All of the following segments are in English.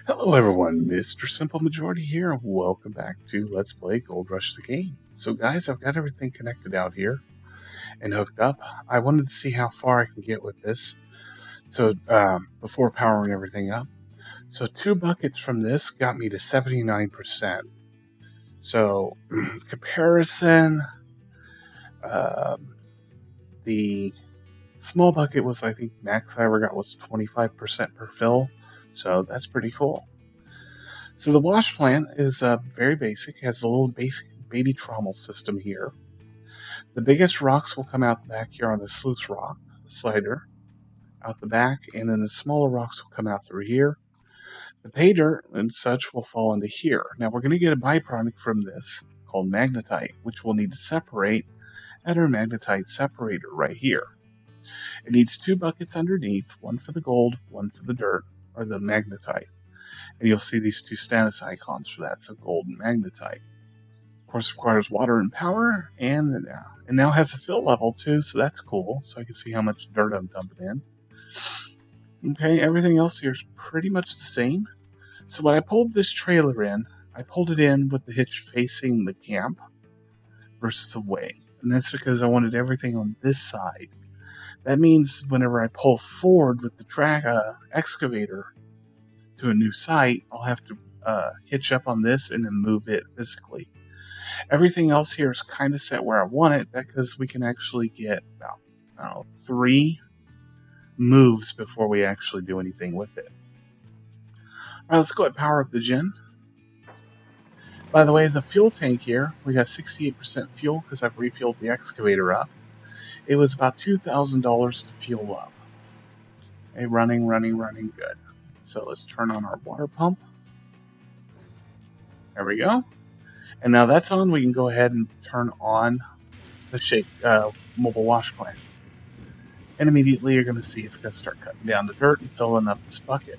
Hello everyone, Mr. Simple Majority here, and welcome back to Let's Play Gold Rush the Game. So guys, I've got everything connected out here and hooked up. I wanted to see how far I can get with this, so before powering everything up. So 2 buckets from this got me to 79%. So, comparison, the small bucket was, I think, max I ever got was 25% per fill. So that's pretty cool. So the wash plant is very basic. It has a little basic baby trommel system here. The biggest rocks will come out the back here on the sluice rock slider, out the back, and then the smaller rocks will come out through here. The pay dirt and such will fall into here. Now we're going to get a byproduct from this called magnetite, which we'll need to separate at our magnetite separator right here. It needs 2 buckets underneath, one for the gold, one for the dirt, or the magnetite. And you'll see these 2 status icons for that, so gold and magnetite. Of course, requires water and power, and now has a fill level too, so that's cool, so I can see how much dirt I'm dumping in. Okay, everything else here is pretty much the same. So when I pulled this trailer in, I pulled it in with the hitch facing the camp versus away. And that's because I wanted everything on this side. That means whenever I pull forward with the excavator to a new site, I'll have to hitch up on this and then move it physically. Everything else here is kind of set where I want it because we can actually get about 3 moves before we actually do anything with it. Alright, let's go ahead and power up the gen. By the way, the fuel tank here, we got 68% fuel because I've refilled the excavator up. It was about $2,000 to fuel up. Okay, running good. So let's turn on our water pump. There we go. And now that's on, we can go ahead and turn on the mobile wash plant. And immediately you're going to see it's going to start cutting down the dirt and filling up this bucket.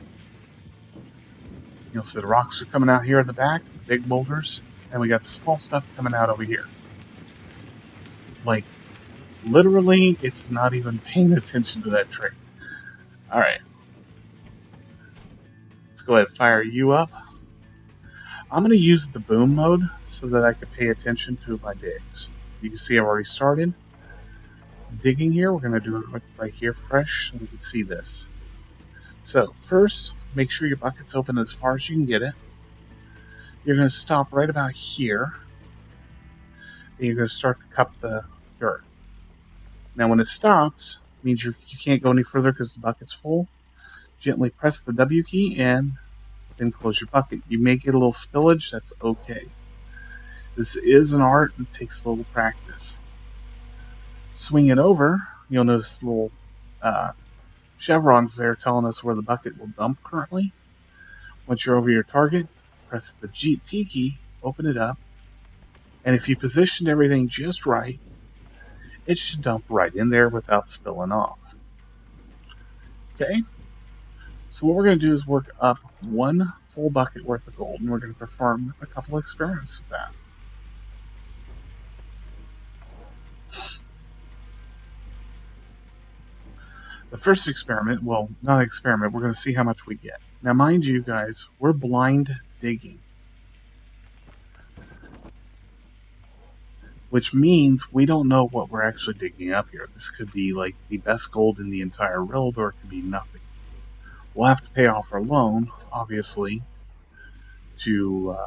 You'll see the rocks are coming out here at the back, the big boulders, and we got the small stuff coming out over here. Like, literally, it's not even paying attention to that trick. Alright. Let's go ahead and fire you up. I'm going to use the boom mode so that I can pay attention to my digs. You can see I've already started digging here. We're going to do it right here fresh so we can see this. So, first, make sure your bucket's open as far as you can get it. You're going to stop right about here. And you're going to start to cup the dirt. Now when it stops, it means you can't go any further because the bucket's full. Gently press the W key and then close your bucket. You may get a little spillage, that's okay. This is an art and takes a little practice. Swing it over, you'll notice little chevrons there telling us where the bucket will dump currently. Once you're over your target, press the T key, open it up, and if you positioned everything just right, it should dump right in there without spilling off. Okay? So what we're going to do is work up 1 full bucket worth of gold, and we're going to perform a couple experiments with that. The first experiment, well, not experiment, we're going to see how much we get. Now mind you guys, we're blind digging. Which means we don't know what we're actually digging up here. This could be like the best gold in the entire world, or it could be nothing. We'll have to pay off our loan, obviously, to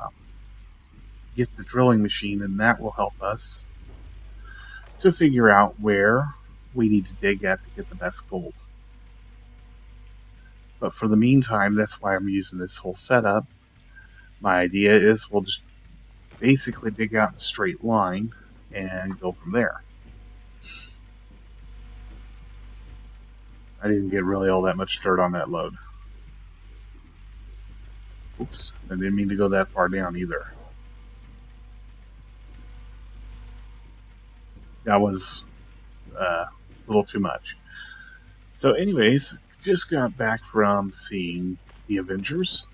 get the drilling machine, and that will help us to figure out where we need to dig at to get the best gold. But for the meantime, that's why I'm using this whole setup. My idea is we'll just basically dig out in a straight line and go from there. I didn't get really all that much dirt on that load. Oops, I didn't mean to go that far down either. That was a little too much. So anyways, just got back from seeing The Avengers.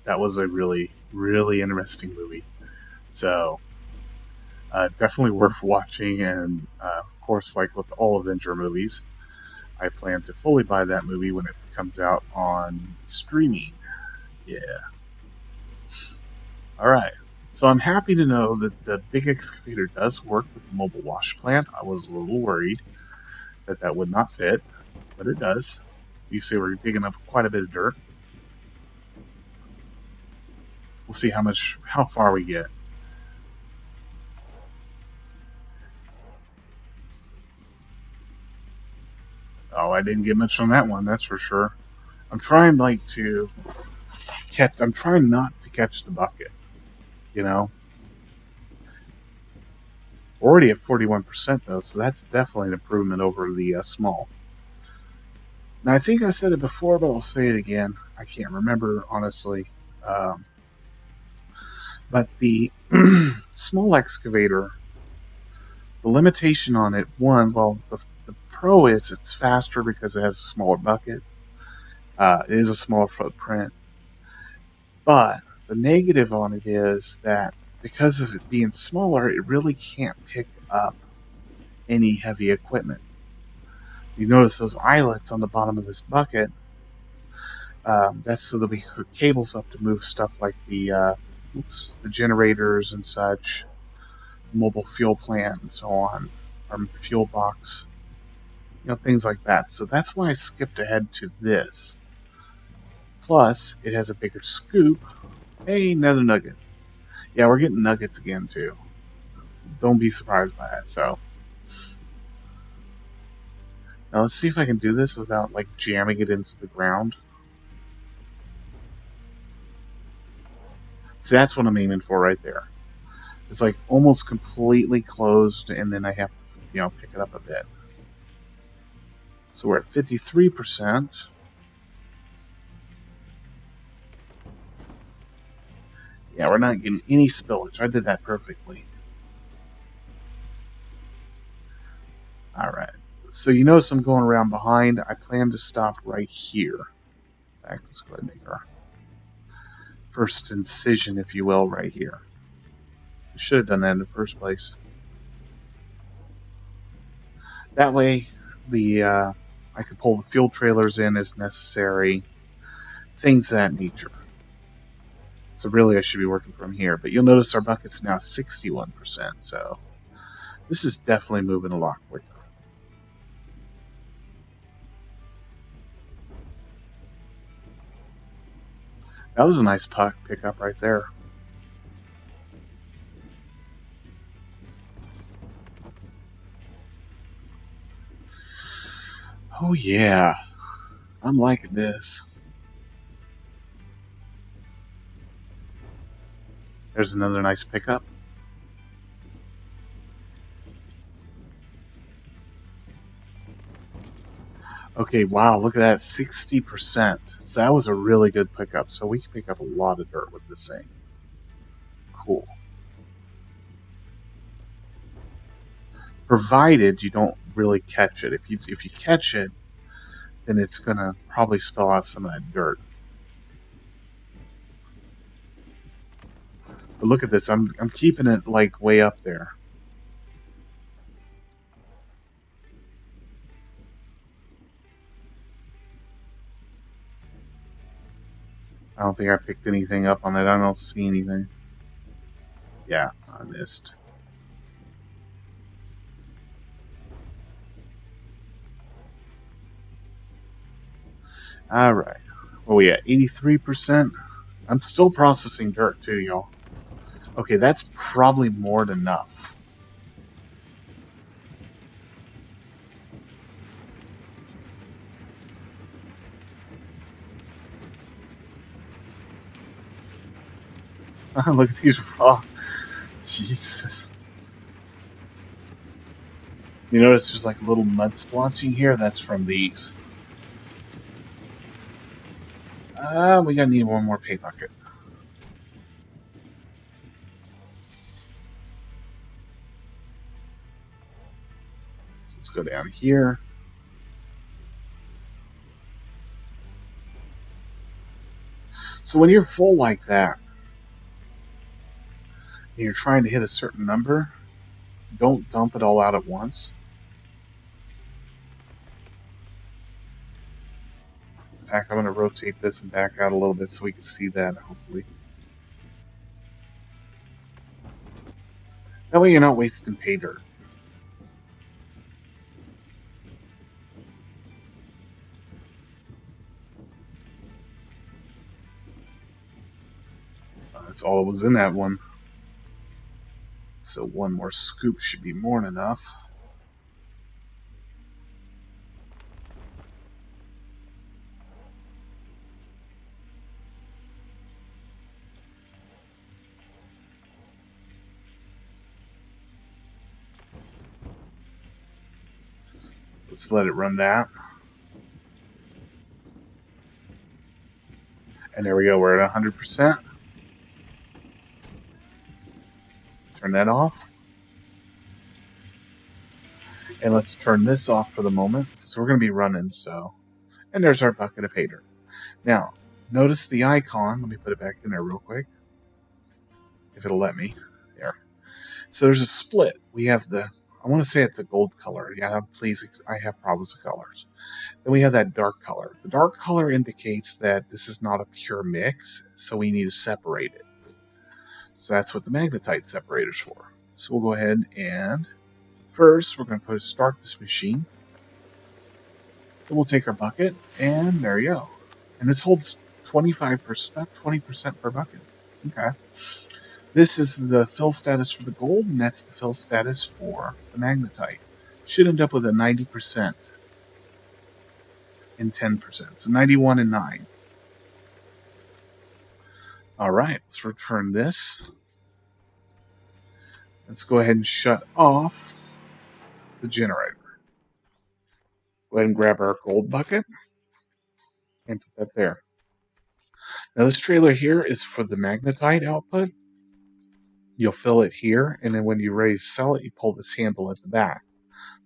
That was a really, really interesting movie. So, definitely worth watching, and of course, like with all Avenger movies, I plan to fully buy that movie when it comes out on streaming. Yeah. All right. So I'm happy to know that the big excavator does work with the mobile wash plant. I was a little worried that that would not fit, but it does. You see, we're digging up quite a bit of dirt. We'll see how far we get. Oh, I didn't get much on that one, that's for sure. I'm trying not to catch the bucket, you know. We're already at 41% though, so that's definitely an improvement over the small. Now I think I said it before, but I'll say it again. I can't remember honestly. But the small excavator, the limitation on it, the pro is it's faster because it has a smaller bucket. It is a smaller footprint. But the negative on it is that because of it being smaller, it really can't pick up any heavy equipment. You notice those eyelets on the bottom of this bucket. That's so that we hook cables up to move stuff like the generators and such, mobile fuel plant and so on, our fuel box, things like that. So that's why I skipped ahead to this. Plus, it has a bigger scoop. Hey, another nugget. Yeah, we're getting nuggets again too. Don't be surprised by that. So now let's see if I can do this without jamming it into the ground. See, that's what I'm aiming for right there. It's almost completely closed, and then I have to, pick it up a bit. So we're at 53%. Yeah, we're not getting any spillage. I did that perfectly. All right. So you notice I'm going around behind. I plan to stop right here. In fact, let's go ahead and make our first incision, if you will, right here. I should have done that in the first place. That way, I could pull the fuel trailers in as necessary, things of that nature. So really, I should be working from here. But you'll notice our bucket's now 61%. So this is definitely moving a lot quicker. That was a nice puck pickup right there. Oh yeah, I'm liking this. There's another nice pickup. Okay, wow, look at that, 60%. So that was a really good pickup. So we can pick up a lot of dirt with this thing. Cool. Provided you don't really catch it. If you catch it, then it's gonna probably spill out some of that dirt. But look at this, I'm keeping it way up there. I don't think I picked anything up on it. I don't see anything. Yeah, I missed. Alright. What are we at? 83%? I'm still processing dirt too, y'all. Okay, that's probably more than enough. Look at these raw. Jesus. You notice there's a little mud splotching here? That's from these. We gotta need one more paint bucket. So let's go down here. So when you're full like that, and you're trying to hit a certain number, don't dump it all out at once. fact, I'm going to rotate this and back out a little bit so we can see that, hopefully. That way you're not wasting pay dirt. That's all that was in that one. So one more scoop should be more than enough. Let's let it run that. And there we go, we're at 100%. Turn that off. And let's turn this off for the moment. So we're going to be running, so. And there's our bucket of hay dirt. Now, notice the icon. Let me put it back in there real quick. If it'll let me. There. So there's a split. We have I want to say it's the gold color. Yeah, please, I have problems with colors. Then we have that dark color. The dark color indicates that this is not a pure mix, so we need to separate it. So that's what the magnetite separator is for. So we'll go ahead and first we're going to start this machine. Then we'll take our bucket, and there you go. And this holds 25%, 20% per bucket. Okay. This is the fill status for the gold, and that's the fill status for the magnetite. Should end up with a 90% and 10%. So 91 and 9. All right, let's return this. Let's go ahead and shut off the generator. Go ahead and grab our gold bucket and put that there. Now this trailer here is for the magnetite output. You'll fill it here, and then when you're ready to sell it, you pull this handle at the back.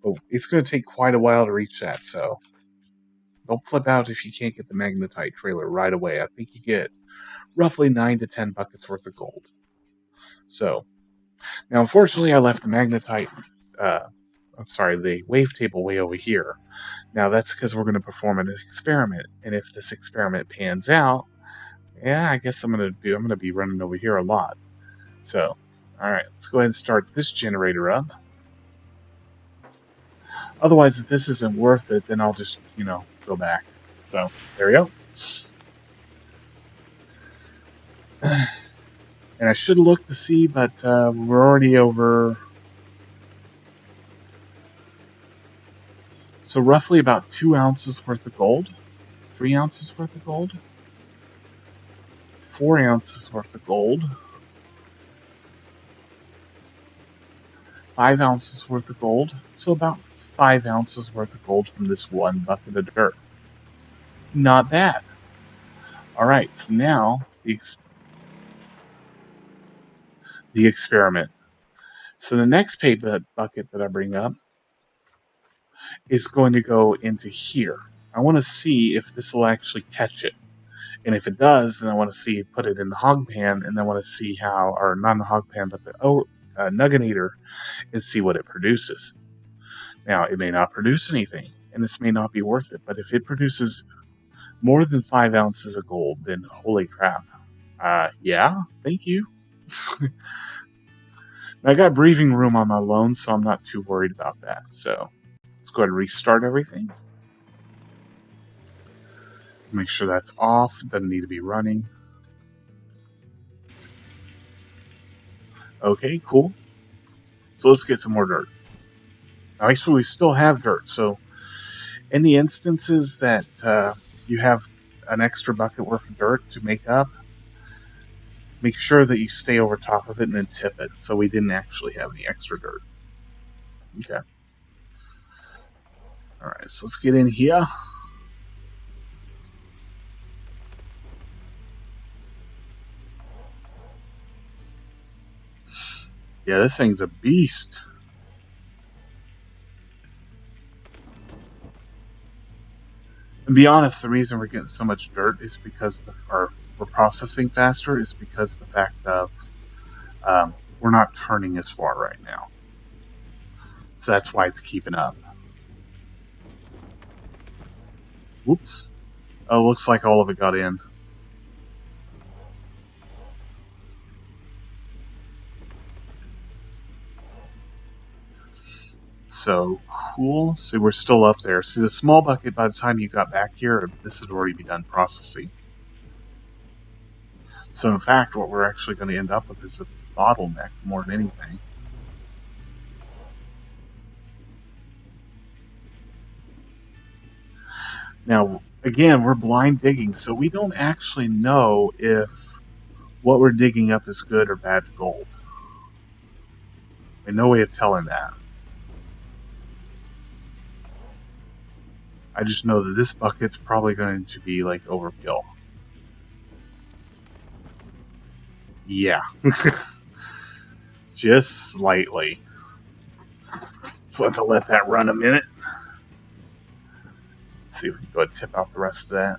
But it's going to take quite a while to reach that, so don't flip out if you can't get the magnetite trailer right away. I think you get roughly 9 to 10 buckets worth of gold. So, now unfortunately I left the magnetite, the wavetable way over here. Now that's because we're going to perform an experiment, and if this experiment pans out, yeah, I guess I'm going to be running over here a lot. So, alright, let's go ahead and start this generator up. Otherwise, if this isn't worth it, then I'll just, go back. So, there we go. And I should look to see, but we're already over. So roughly about 2 ounces worth of gold. 3 ounces worth of gold. 4 ounces worth of gold. 5 ounces worth of gold. So about 5 ounces worth of gold from this one bucket of dirt. Not bad. Alright, so now the experiment. So the next pay bucket that I bring up is going to go into here. I want to see if this will actually catch it. And if it does, then I want to put it in the hog pan, and I want to see how, or not in the hog pan, but the nugginator, and see what it produces. Now, it may not produce anything, and this may not be worth it, but if it produces more than 5 ounces of gold, then holy crap. Yeah, thank you. I got breathing room on my loan, so I'm not too worried about that. So let's go ahead and restart everything. Make sure that's off. Doesn't need to be running. Okay, cool. So let's get some more dirt. Now, actually, we still have dirt. So in the instances that you have an extra bucket worth of dirt to make up, make sure that you stay over top of it and then tip it. So we didn't actually have any extra dirt. Okay. Alright, so let's get in here. Yeah, this thing's a beast. And be honest, the reason we're getting so much dirt is because we're processing faster is because the fact of we're not turning as far right now. So that's why it's keeping up. Whoops. Oh, looks like all of it got in. So, cool. So we're still up there. See, the small bucket, by the time you got back here, this had already been done processing. So, in fact, what we're actually going to end up with is a bottleneck more than anything. Now, again, we're blind digging, so we don't actually know if what we're digging up is good or bad gold. There's no way of telling that. I just know that this bucket's probably going to be like overkill. Yeah. Just slightly. So I have to let that run a minute. Let's see if we can go ahead and tip out the rest of that.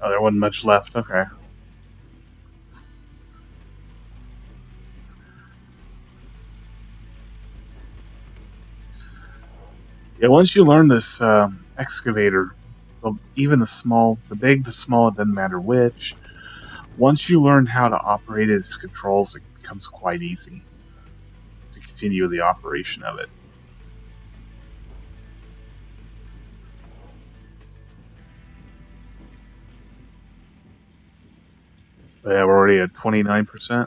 Oh, there wasn't much left. Okay. Yeah, once you learn this excavator, even the big, the small, it doesn't matter which. Once you learn how to operate its controls, it becomes quite easy to continue the operation of it. But yeah, we're already at 29%. I'm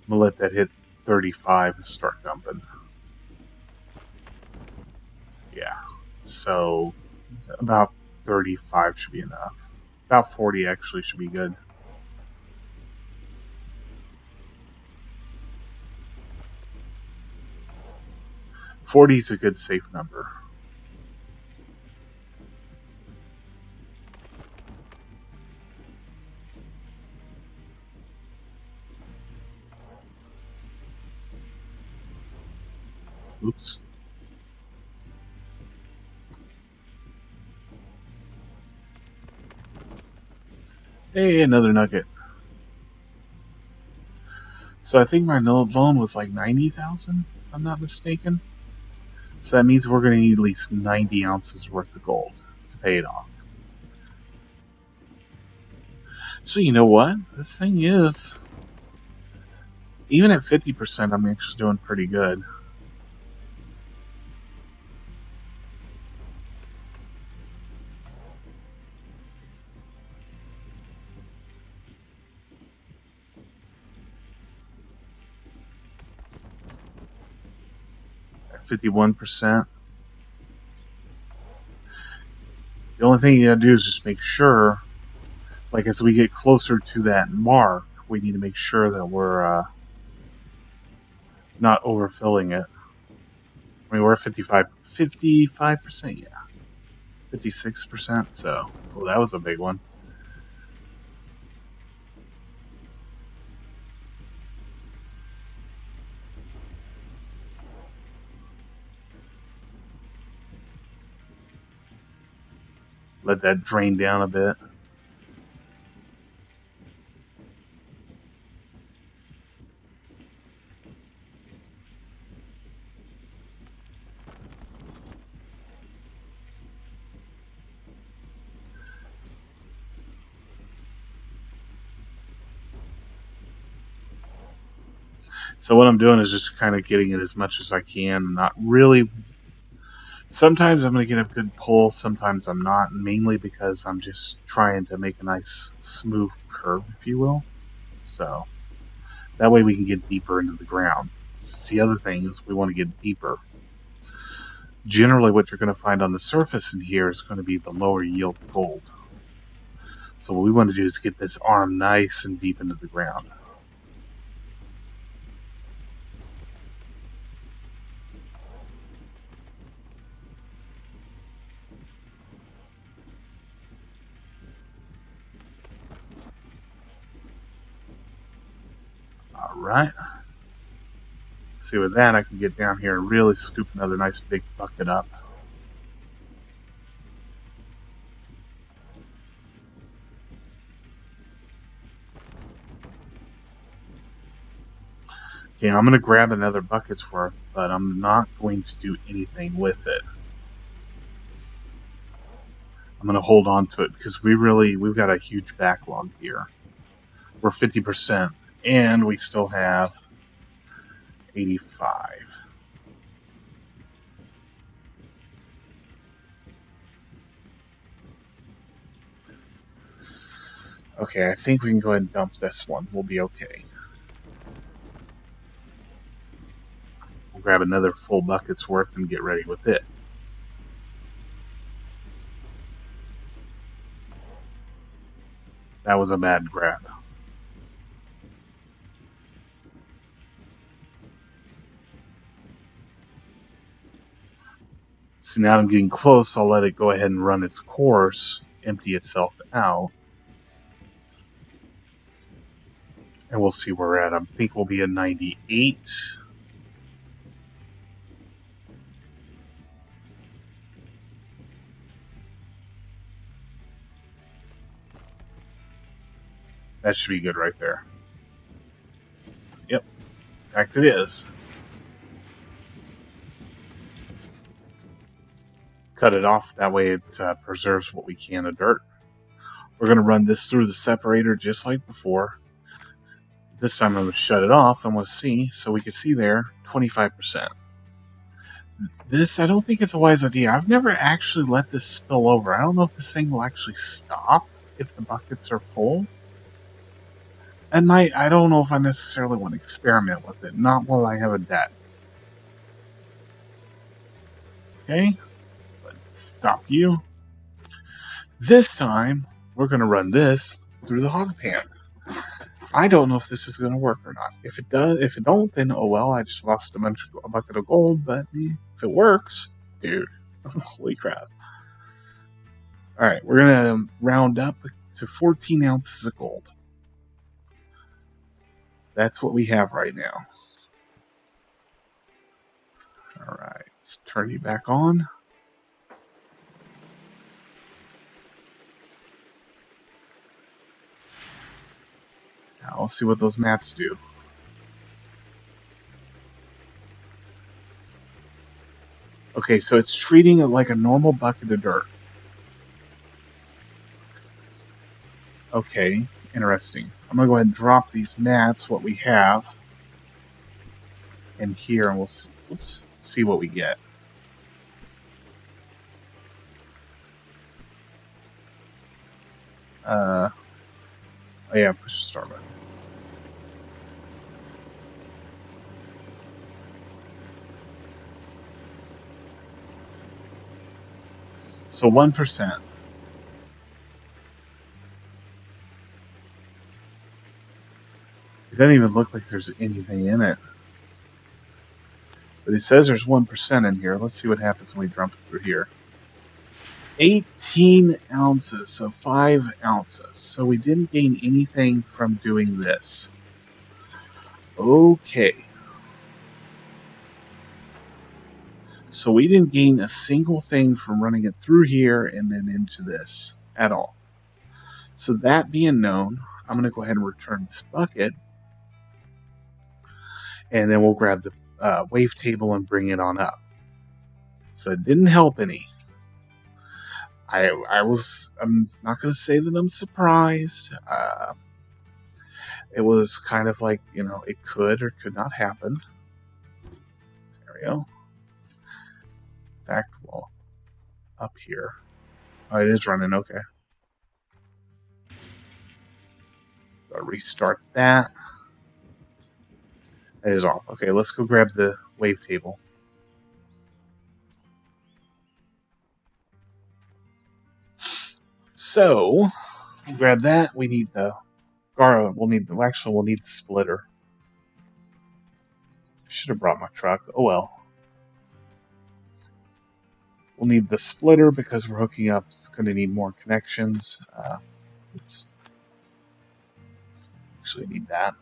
going to let that hit 35 and start dumping. Yeah. So about 35 should be enough. About 40 actually should be good. 40 is a good safe number. Oops. Hey, another nugget. So I think my loan was like 90,000, if I'm not mistaken. So that means we're going to need at least 90 ounces worth of gold to pay it off. So you know what? This thing is, even at 50%, I'm actually doing pretty good. At 51%. The only thing you gotta do is just make sure, like as we get closer to that mark, we need to make sure that we're not overfilling it. I mean, we're at 55%, yeah. 56%, so, well, that was a big one. Let that drain down a bit. So what I'm doing is just kind of getting it as much as I can, not really. Sometimes I'm going to get a good pull, sometimes I'm not, mainly because I'm just trying to make a nice smooth curve, if you will. So that way we can get deeper into the ground. The other thing is we want to get deeper. Generally what you're going to find on the surface in here is going to be the lower yield gold. So what we want to do is get this arm nice and deep into the ground. Alright. See, with that I can get down here and really scoop another nice big bucket up. Okay, I'm going to grab another bucket's worth, but I'm not going to do anything with it. I'm going to hold on to it because we've got a huge backlog here. We're 50%, and we still have 85. Okay, I think we can go ahead and dump this one. We'll be okay. We'll grab another full bucket's worth and get ready with it. That was a bad grab. So now I'm getting close. I'll let it go ahead and run its course, empty itself out. And we'll see where we're at. I think we'll be at 98. That should be good right there. Yep. In fact, it is. Cut it off. That way it preserves what we can of dirt. We're going to run this through the separator just like before. This time I'm going to shut it off. I'm going to see. So we can see there 25%. This, I don't think it's a wise idea. I've never actually let this spill over. I don't know if this thing will actually stop if the buckets are full. And I don't know if I necessarily want to experiment with it. Not while I have a debt. Okay. Let's stop you. This time, we're going to run this through the hog pan. I don't know if this is going to work or not. If it does, if it don't, then oh well, I just lost a bucket of gold. But if it works, dude, holy crap! All right, we're gonna round up to 14 ounces of gold. That's what we have right now. All right, let's turn you back on. Now let's see what those mats do. Okay, so it's treating it like a normal bucket of dirt. Okay, interesting. I'm going to go ahead and drop these mats, what we have, in here, and we'll see what we get. Oh yeah, push the start button. So 1%. It doesn't even look like there's anything in it. But it says there's 1% in here. Let's see what happens when we dump it through here. 18 ounces, so 5 ounces. So we didn't gain anything from doing this. Okay. So we didn't gain a single thing from running it through here and then into this at all. So that being known, I'm going to go ahead and return this bucket. And then we'll grab the wavetable and bring it on up. So it didn't help any. I'm not going to say that I'm surprised. It was kind of like, it could or could not happen. There we go. In fact, well, up here. Oh, it is running, okay. Gotta restart that. It is off. Okay, let's go grab the wavetable. So, we'll grab that. We need the we'll need the splitter. Should have brought my truck. Oh well. We'll need the splitter because we're hooking up. It's going to need more connections. Oops. Actually need that.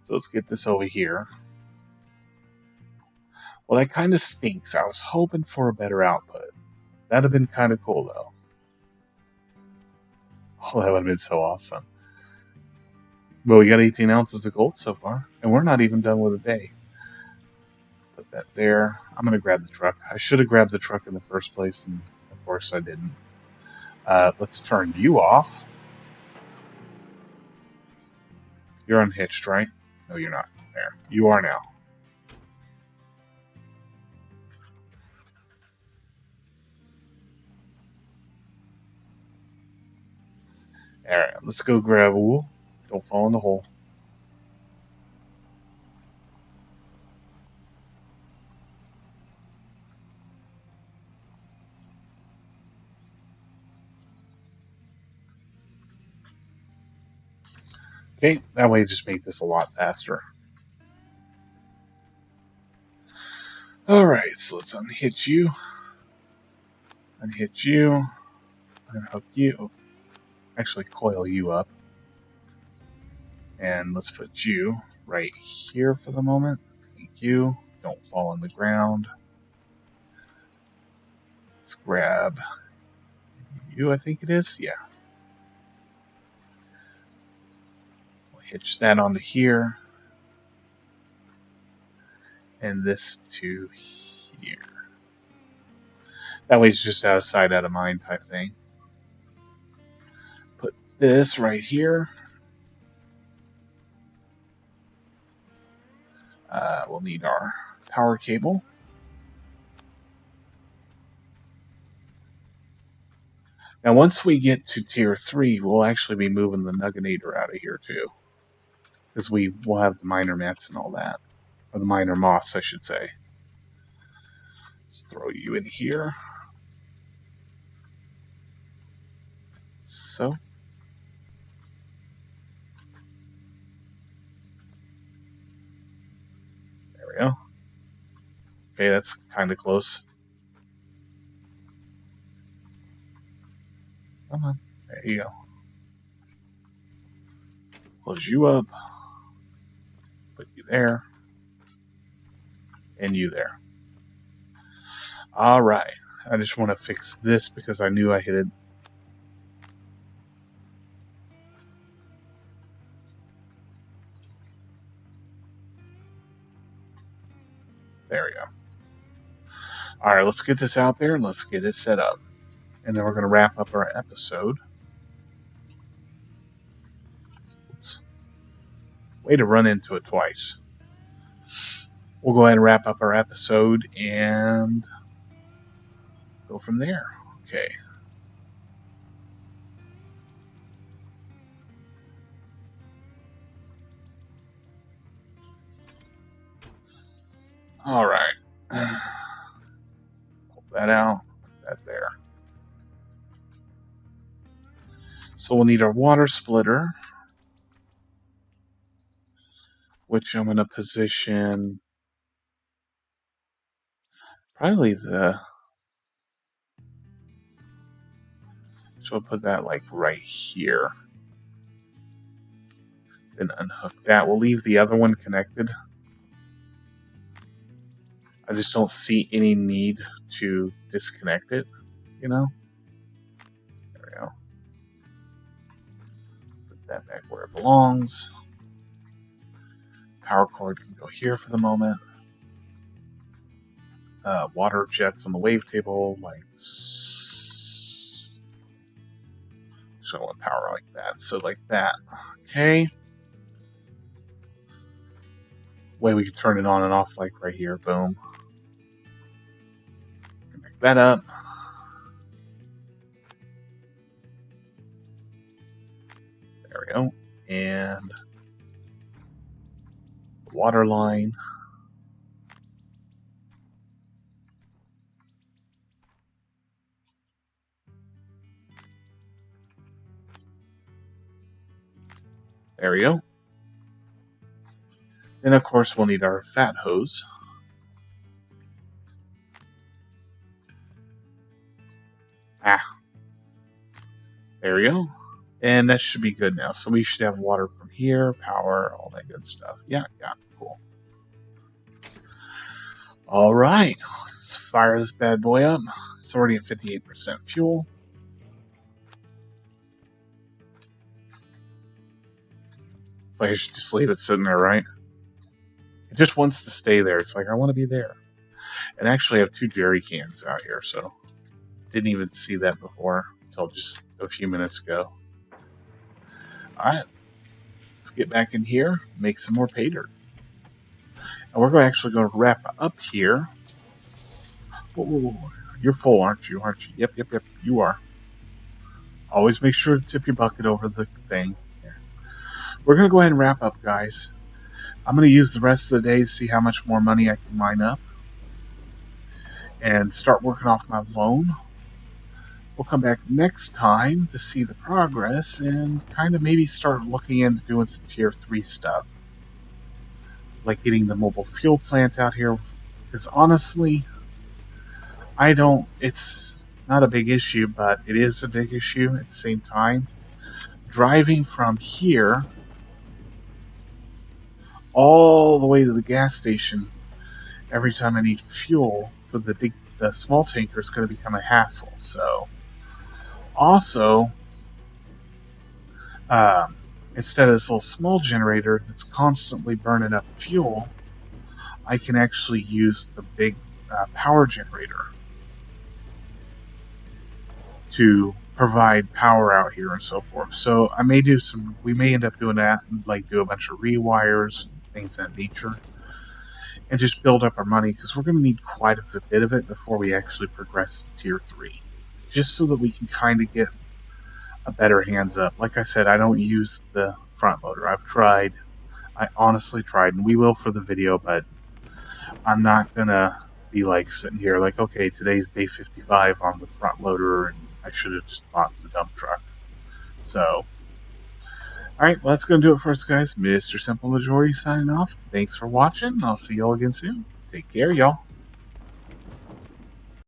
So let's get this over here. Well, that kind of stinks. I was hoping for a better output. That'd have been kind of cool, though. Oh, that would have been so awesome. But we got 18 ounces of gold so far, and we're not even done with the day. Put that there. I'm going to grab the truck. I should have grabbed the truck in the first place, and of course I didn't. Let's turn you off. You're unhitched, right? No, you're not. There. You are now. Alright, let's go grab... Ooh, don't fall in the hole. Okay, that way just make this a lot faster. Alright, so let's unhitch you. Unhitch you. Unhook you. Actually, coil you up. And let's put you right here for the moment. Thank you. Don't fall on the ground. Let's grab you, I think it is. Yeah. We'll hitch that onto here. And this to here. That way it's just out of sight, out of mind type thing. Put this right here. We'll need our power cable. Now, once we get to tier 3, we'll actually be moving the Nugginator out of here too, because we will have the miner mats and all that, or the miner moss, I should say. Let's throw you in here. So. There we go. Okay, that's kind of close. Come on. There you go. Close you up. Put you there. And you there. Alright. I just want to fix this because I knew I hit it. There we go. Alright, let's get this out there and let's get it set up. And then we're going to wrap up our episode. Oops. Way to run into it twice. We'll go ahead and wrap up our episode and go from there. Okay. Alright. Pull that out. Put that there. So we'll need our water splitter, which I'm going to position probably the... So I'll put that like right here. Then unhook that. We'll leave the other one connected. I just don't see any need to disconnect it, you know? There we go. Put that back where it belongs. Power cord can go here for the moment. Water jets on the wavetable, like showing power like that. So like that. Okay. Way we can turn it on and off, like right here. Boom. Connect that up. There we go. And the water line. There we go. Then, of course, we'll need our fat hose. There we go. And that should be good now. So we should have water from here, power, all that good stuff. Yeah, cool. All right. Let's fire this bad boy up. It's already at 58% fuel. Like I should just leave it sitting there, right? It just wants to stay there. It's like, I want to be there. And actually, I have 2 jerry cans out here, so didn't even see that before until just a few minutes ago. Alright, let's get back in here, make some more pay dirt. And we're actually going to wrap up here. Whoa. You're full, aren't you? Yep, you are. Always make sure to tip your bucket over the thing. Here. We're going to go ahead and wrap up, guys. I'm going to use the rest of the day to see how much more money I can mine up and start working off my loan. We'll come back next time to see the progress and kind of maybe start looking into doing some tier 3 stuff. Like getting the mobile fuel plant out here. Because honestly, it's not a big issue, but it is a big issue at the same time. Driving from here all the way to the gas station every time I need fuel for the small tanker is going to become a hassle. So also, instead of this little small generator that's constantly burning up fuel, I can actually use the big power generator to provide power out here and so forth. So we may end up doing that, like do a bunch of rewires, things of that nature, and just build up our money, because we're going to need quite a bit of it before we actually progress to tier 3, just so that we can kind of get a better hands up. Like I said, I don't use the front loader. I honestly tried, and we will for the video, but I'm not going to be like sitting here like, okay, today's day 55 on the front loader, and I should have just bought the dump truck. So, alright, well, that's going to do it for us, guys. Mr. Simple Majority signing off. Thanks for watching. I'll see y'all again soon. Take care, y'all.